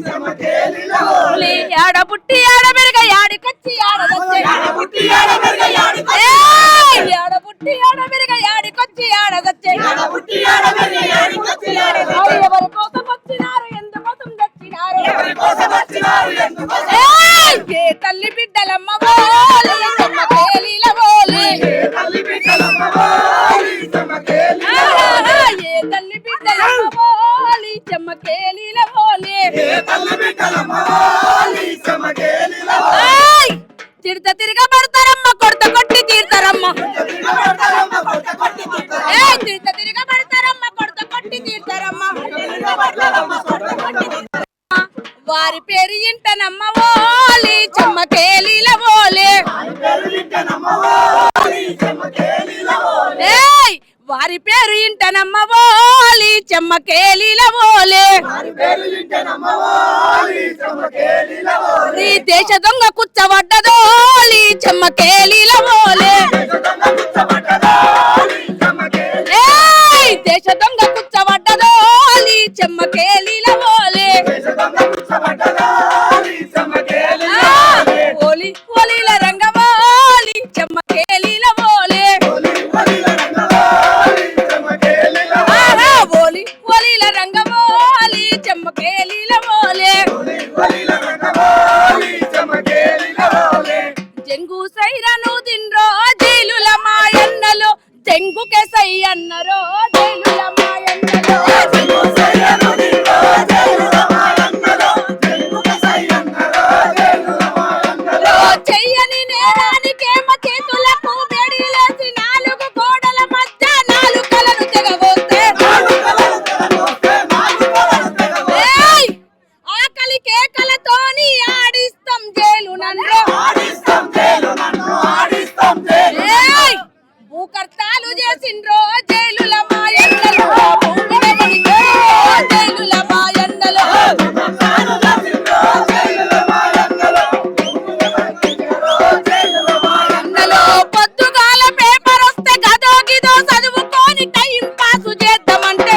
చెమ్మకేలిల ఓలే ఆడ పుట్టి ఆడ పెరిగ యాడికొచ్చి ఆడ వచ్చే ఆడ పుట్టి ఆడ పెరిగ యాడికొచ్చి ఆడ వచ్చే ఎవరి కోసం వచ్చినారు ఎందుకోసం చచ్చినారు ఏ తల్లి బిడ్డలమ్మ ఓలి చెమ్మకేలిల ఓలి ఏ తల్లి బిడ్డలమ్మ ఓలి చెమ్మకేలిల ఓలి తిడత తిరగబడతారమ్మ కొడత కొట్టి తీర్తారమ్మ తిడత తిరగబడతారమ్మ కొడత కొట్టి తీర్తారమ్మ వారి పేరు ఇంటనమ్మ ఓలి చెమ్మకేలిల ఓలి వారి పేరు ఇంటనమ్మ ఓలి చెమ్మకేలిల ఓలి నీ దేశ దొంగ కుచ్చబడ్డదోలి చెమ్మకేలిల ఓలి దేశ దొంగ కుచ్చబడ్డదోలి చెమ్మకేలిల ఓలి ఓలి ఓలిల రంగమోలి చెమ్మకేలిల ఓలి ఓలి ఓలిల రంగమోలి చెమ్మకేలిల ఓలి జంగు సైరను దిన్రో జైలుల మాయన్నలో జంగుకే సై అన్నరో జైలుల మాయన్నలో చెయ్యని నేరానికేమ చేతులకు బెడిలేసి నాలుగు గోడల మధ్య నాలుకలను తెగబోతే ఆకలి కేకలతోని ఆడిస్తాం జైలు నన్ను భూకర్తాలు చేసిండ్రో జైలుల మాయన్నలో జైలుల మాయన్నలో పొద్దుగాల పేపర్ వస్తే గదో గిదో చదువుకొని టైం పాసు చేద్దామంటే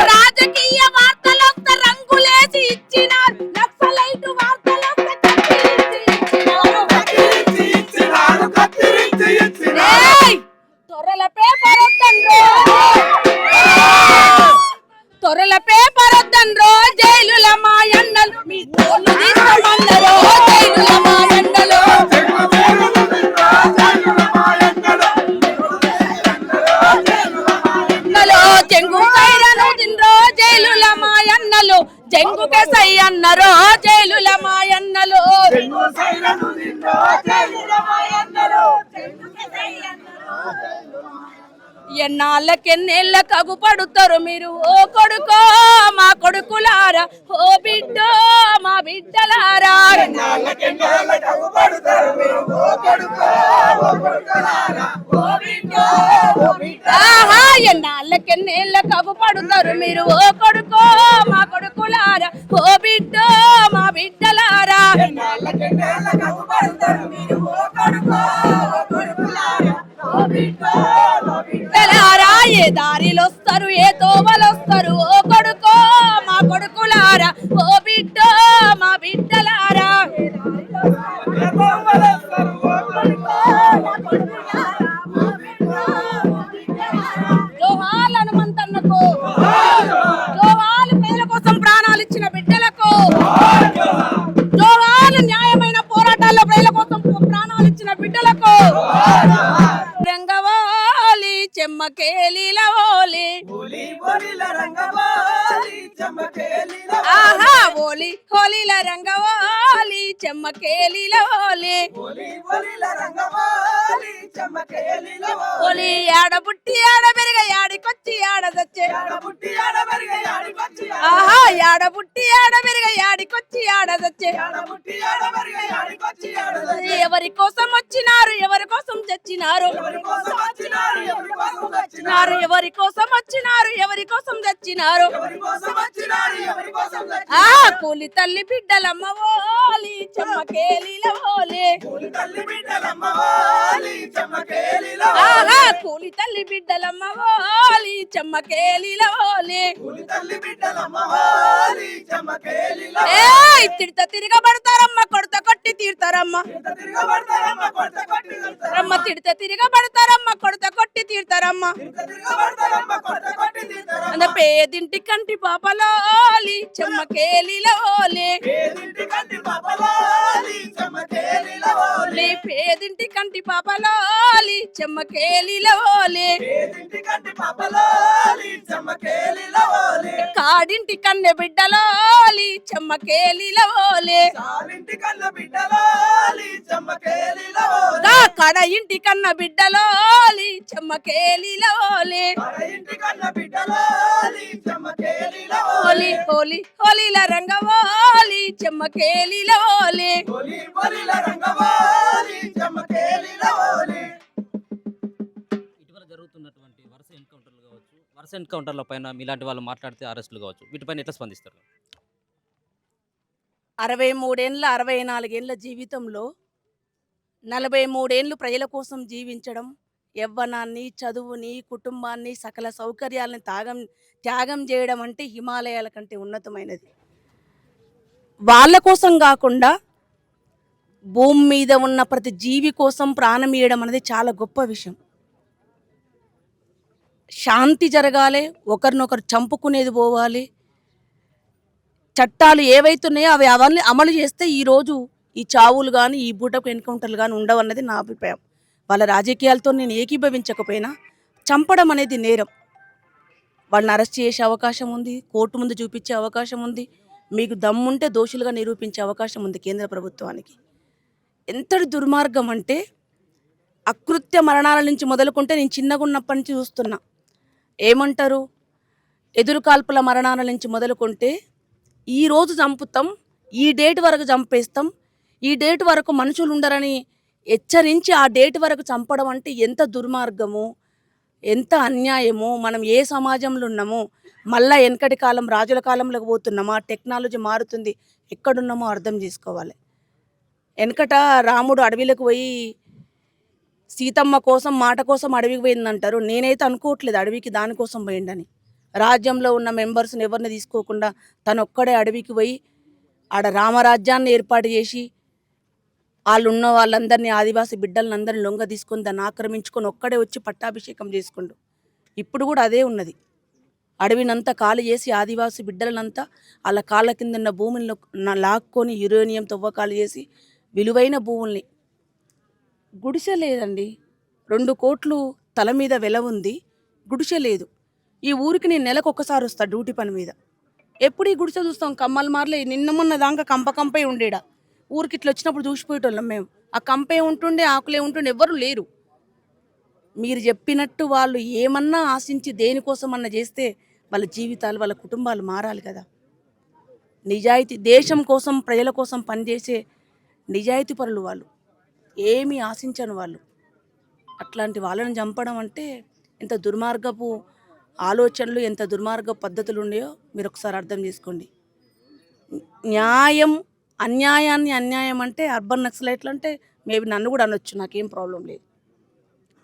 రాజకీయ వార్తలొస్తే రంగులేసి ఇచ్చినారు నక్సలైట్ వార్తలొస్తే తొరల పేపర్ వద్దన్రో తొరల పేపర్ వద్దన్రో జైలుల మాయన్నలు మీ తోలు తీసుకోమన్నరో జైలుల మాయన్నలు జంగు సైరను తిన్రో జైలుల మాయన్నలు జంగుకే సై అన్నరో జైలుల మాయన్నలు ఎన్నాళ్ళకెన్నేళ్ళ కగు పడుతారు మీరు ఓ కొడుకో మా కొడుకులారా ఓ బిడ్డో మా బిడ్డలారా ఆహా ఎన్నాళ్ళకెన్నేళ్ళ కగు పడుతారు మీరు ఓ కొడుకో మా కొడుకులారా ఓ బిడ్డో మా బిడ్డలారా బిడ్డలారా ఏ దారిలొస్తారు ఏ తోవలొస్తారు ఓ కొడుకో మా కొడుకులారా ఓ బిడ్డో మా బిడ్డలారా జోహార్ హనుమంతన్నకు జోహార్ పేదల కోసం ప్రాణాలు ఇచ్చిన బిడ్డలకు జోహార్ న్యాయమైన పోరాటాల్లో ప్రజల కోసం ప్రాణాలు ఇచ్చిన బిడ్డలకు రంగవాలి చెమ్మకేలిల ఓలి ఆహా ఓలి హోలీల రంగవాలి చెమ్మకేలిల ఓలి ఓలి ఆడ పుట్టి ఆడ పెరిగ యాడికొచ్చి ఆడ దచ్చే ఆహా యాడ పుట్టి యాడ పెరిగ యాడికొచ్చి యాడ తెచ్చే ఎవరి కోసం వచ్చినారు ఎవరి కోసం చచ్చినారు ఎవరి కోసం వచ్చినారు ఎవరి కోసం చచ్చినారు ఆ కూలి తల్లి బిడ్డలమ్మ ఓలి చెమ్మకేలిల ఓలే కూలి తల్లి బిడ్డలమ్మ ఓలి చెమ్మకేలిల ఓలే తిడత తిరగబడతారమ్మ కొడత కొట్టి తీర్తారమ్మ తిడత తిరగబడతారమ్మ కొడత కొట్టి తీర్తారమ్మ అంద పేదింటి కంటి పాపలోలి చెమ్మకేలిల ఓలే పేదింటి కంటి పాపలోలి చెమ్మకేలిల ఓలే కాడింటి కన్నె బిడ్డలోలి చెమ్మకేలిల ఓలే కడ ఇంటి కన్న బిడ్డలోలి చెమ్మకేలిల ఓలే హోలీ హోలీ హోలీల రంగవోలి చెమ్మకేలిల ఓలే ఇటీవల జరుగుతున్నటువంటి వరుస ఎన్కౌంటర్ల పైన మీలాంటి వాళ్ళు మాట్లాడితే అరెస్టులు కావచ్చు, వీటిపైన ఎట్లా స్పందిస్తారు? 63 ఏళ్ళ 64 ఏళ్ళ జీవితంలో 43 ఏళ్ళు ప్రజల కోసం జీవించడం, యవ్వనాన్ని చదువుని కుటుంబాన్ని సకల సౌకర్యాలను త్యాగం చేయడం అంటే హిమాలయాల కంటే ఉన్నతమైనది. వాళ్ళ కోసం కాకుండా భూమి మీద ఉన్న ప్రతి జీవి కోసం ప్రాణం ఇవ్వడం అనేది చాలా గొప్ప విషయం. శాంతి జరగాలి, ఒకరినొకరు చంపుకునేది పోవాలి, చట్టాలు ఏవైతున్నాయో అవన్నీ అమలు చేస్తే ఈరోజు ఈ చావులు కానీ ఈ బూటకు ఎన్కౌంటర్లు కానీ ఉండవన్నది నా అభిప్రాయం. వాళ్ళ రాజకీయాలతో నేను ఏకీభవించకపోయినా చంపడం అనేది నేరం. వాళ్ళని అరెస్ట్ చేసే అవకాశం ఉంది, కోర్టు ముందు చూపించే అవకాశం ఉంది, మీకు దమ్ముంటే దోషులుగా నిరూపించే అవకాశం ఉంది కేంద్ర ప్రభుత్వానికి. ఎంతటి దుర్మార్గం అంటే అకృత్య మరణాల నుంచి మొదలుకుంటే నేను చిన్నగా ఉన్నప్పటి నుంచి చూస్తున్నా. ఏమంటారు, ఎదురుకాల్పుల మరణాల నుంచి మొదలుకుంటే ఈరోజు చంపుతాం, ఈ డేట్ వరకు చంపేస్తాం, ఈ డేట్ వరకు మనుషులు ఉండరని హెచ్చరించి ఆ డేట్ వరకు చంపడం అంటే ఎంత దుర్మార్గము, ఎంత అన్యాయము. మనం ఏ సమాజంలో ఉన్నామో, మళ్ళా వెనకటి కాలం రాజుల కాలంలోకి పోతున్నామా, టెక్నాలజీ మారుతుంది, ఎక్కడున్నామో అర్థం చేసుకోవాలి. వెనకట రాముడు అడవిలోకి పోయి సీతమ్మ కోసం మాట కోసం అడవికి పోయిందంటారు. నేనైతే అనుకోవట్లేదు అడవికి దానికోసం పోయిండని. రాజ్యంలో ఉన్న మెంబర్స్ని ఎవరిని తీసుకోకుండా తను ఒక్కడే అడవికి పోయి ఆడ రామరాజ్యాన్ని ఏర్పాటు చేసి వాళ్ళు ఉన్న వాళ్ళందరినీ ఆదివాసీ బిడ్డలందరినీ లొంగ తీసుకొని దాన్ని ఆక్రమించుకొని ఒక్కడే వచ్చి పట్టాభిషేకం చేసుకుండు. ఇప్పుడు కూడా అదే ఉన్నది. అడవినంతా ఖాళీ చేసి ఆదివాసీ బిడ్డలనంతా వాళ్ళ కాళ్ళ కింద ఉన్న భూమిని లాక్కొని యురేనియం తవ్వకాలు చేసి విలువైన భూముల్ని. గుడిసె లేదండి, 2 కోట్లు తల మీద వెల ఉంది, గుడిసె లేదు. ఈ ఊరికి నేను నెలకు ఒక్కసారి వస్తా డ్యూటీ పని మీద. ఎప్పుడు ఈ గుడిసె చూస్తాం, కమ్మలు మార్లే. నిన్న మొన్న దాకా కంపే ఉండేడా, ఊరికి ఇట్లా వచ్చినప్పుడు చూసిపోయేటోళ్ళం మేము. ఆ కంపే ఉంటుండే, ఆకులే ఉంటుండే, ఎవ్వరు లేరు. మీరు చెప్పినట్టు వాళ్ళు ఏమన్నా ఆశించి దేనికోసం అన్నా చేస్తే వాళ్ళ జీవితాలు వాళ్ళ కుటుంబాలు మారాలి కదా. నిజాయితీ, దేశం కోసం ప్రజల కోసం పనిచేసే నిజాయితీ పరులు వాళ్ళు, ఏమీ ఆశించని వాళ్ళు. అట్లాంటి వాళ్ళని చంపడం అంటే ఎంత దుర్మార్గపు ఆలోచనలు, ఎంత దుర్మార్గ పద్ధతులు ఉన్నాయో మీరు ఒకసారి అర్థం చేసుకోండి. న్యాయం అన్యాయాన్ని అన్యాయం అంటే అర్బన్ నక్సలైట్లు అంటే మేబీ నన్ను కూడా అనొచ్చు, నాకేం ప్రాబ్లం లేదు.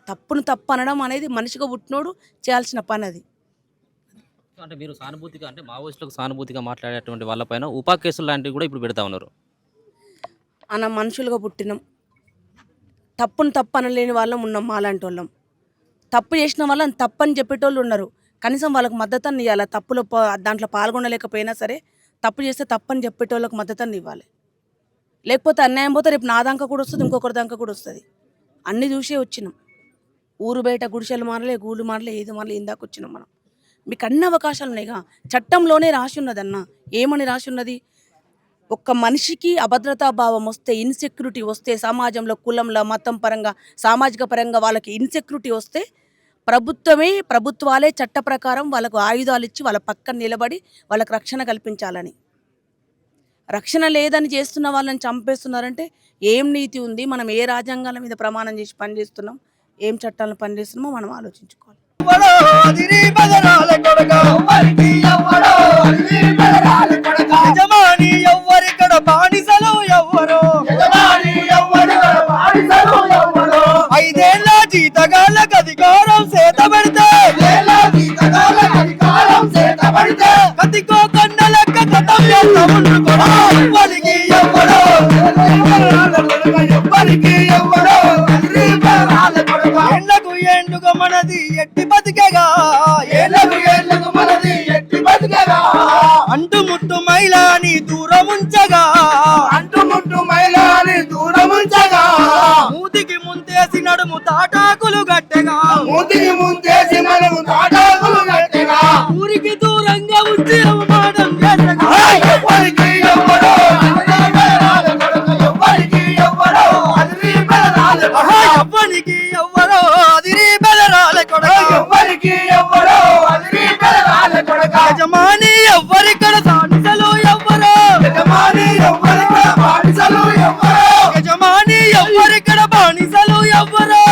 తప్పును తప్పు అనడం అనేది మనిషిగా పుట్టినోడు చేయాల్సిన పని. అది అంటే మీరు సానుభూతిగా, అంటే మావోయిస్టులకు సానుభూతిగా మాట్లాడేటువంటి వాళ్ళపైన ఉపా కేసులు లాంటివి కూడా ఇప్పుడు పెడతా ఉన్నారు. మనం మనుషులుగా పుట్టినాం, తప్పును తప్పు అనలేని వాళ్ళం ఉన్నాం. మాలాంటి వాళ్ళం తప్పు చేసిన వాళ్ళని తప్పని చెప్పేటోళ్ళు ఉన్నారు. కనీసం వాళ్ళకి మద్దతుని ఇవ్వాలి. తప్పులో దాంట్లో పాల్గొనలేకపోయినా సరే తప్పు చేస్తే తప్పని చెప్పేటోళ్ళకి మద్దతుని ఇవ్వాలి. లేకపోతే అన్యాయం పోతే రేపు నా దాకా కూడా వస్తుంది, ఇంకొకరి దాకా కూడా వస్తుంది. అన్నీ చూసే వచ్చినాం. ఊరు బయట గుడిసెలు మారలే, గూళ్ళు మారలే, ఏది మారలే, ఇందాక వచ్చినాం మనం. మీకు అన్ని అవకాశాలు ఉన్నాయిగా, చట్టంలోనే రాసి ఉన్నదన్న. ఏమని రాసి ఉన్నది? ఒక్క మనిషికి అభద్రతా భావం వస్తే, ఇన్సెక్యూరిటీ వస్తే, సమాజంలో కులంలో మతం పరంగా సామాజిక పరంగా వాళ్ళకి ఇన్సెక్యూరిటీ వస్తే ప్రభుత్వాలే చట్ట ప్రకారం వాళ్ళకు ఆయుధాలు ఇచ్చి వాళ్ళ పక్కన నిలబడి వాళ్ళకు రక్షణ కల్పించాలని. రక్షణ లేదని చేస్తున్న వాళ్ళని చంపేస్తున్నారంటే ఏం నీతి ఉంది? మనం ఏ రాజ్యాంగాల మీద ప్రమాణం చేసి పనిచేస్తున్నాం, ఏం చట్టాలను పనిచేస్తున్నామో మనం ఆలోచించుకోవాలి. ఐదేళ్ల జీతగాళ్ళకు అధికారం చేత పెడితే కతికో కన్నలక్క కథం ఏళ్లకు ఏండుగా మనది ఎట్టి బతికేగా అంటుముట్టు మైలాని దూరముంచగా మూతికి ముందేసి నడుము తాటాకులు గట్టెగా ఊరికి దూరంగా ఉంచి అవమానం చేసగా ఎవ్వరికి ఎవ్వరో అదిరి బెదరాల కొడక యజమాని ఎవ్వరిక్కడ బానిసలు ఎవ్వరో యజమాని ఎవ్వరిక్కడ బానిసలు ఎవ్వరో